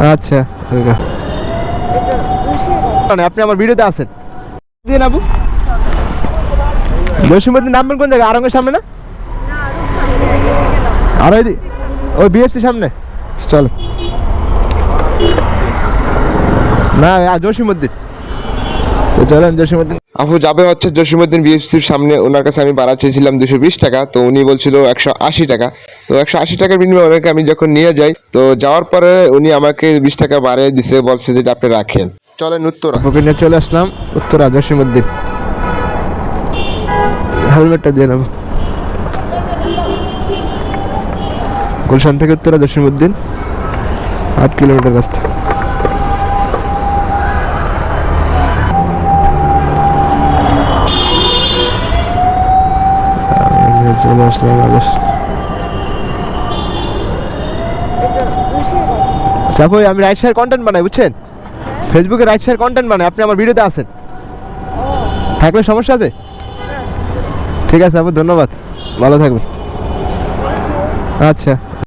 আচ্ছা আপনি আমার ভিডিওতে আছেন দিন আবু জসিমউদ্দিন নামবেন কোন জায়গায় আরঙ্গের সামনে না আর ওই বিএফসি সামনে চল না জসিমউদ্দিন চলেন জসিমউদ্দিন আপু যাবে হচ্ছে জসিমউদ্দিন বিএফসির সামনে। ওনার কাছে আমি ভাড়া চেয়েছিলাম 220 টাকা, তো উনি বলছিল 180 টাকা। তো 180 টাকার বিনিময়ে ওনাকে আমি যখন নিয়ে যাই, তো যাওয়ার পরে উনি আমাকে 20 টাকা বাড়িয়ে দিছে, বলছে যে আপনি রাখেন। চলেন উত্তরা। আপুকে নিয়ে চলে আসলাম উত্তরা জসিমউদ্দিন। হেলমেটটা দিয়ে নেব। গুলশান থেকে উত্তরা জসিমউদ্দিন 8 কিলোমিটার রাস্তা। চলে আসলাম আপু আমি রাইট শেয়ার কন্টেন্ট বানাই বুঝছেন, ফেসবুকে রাইট শেয়ার কন্টেন্ট বানাই, আপনি আমার ভিডিওতে আছেন থাকলে সমস্যা আছে? ঠিক আছে আপু ধন্যবাদ, ভালো থাকবেন। আচ্ছা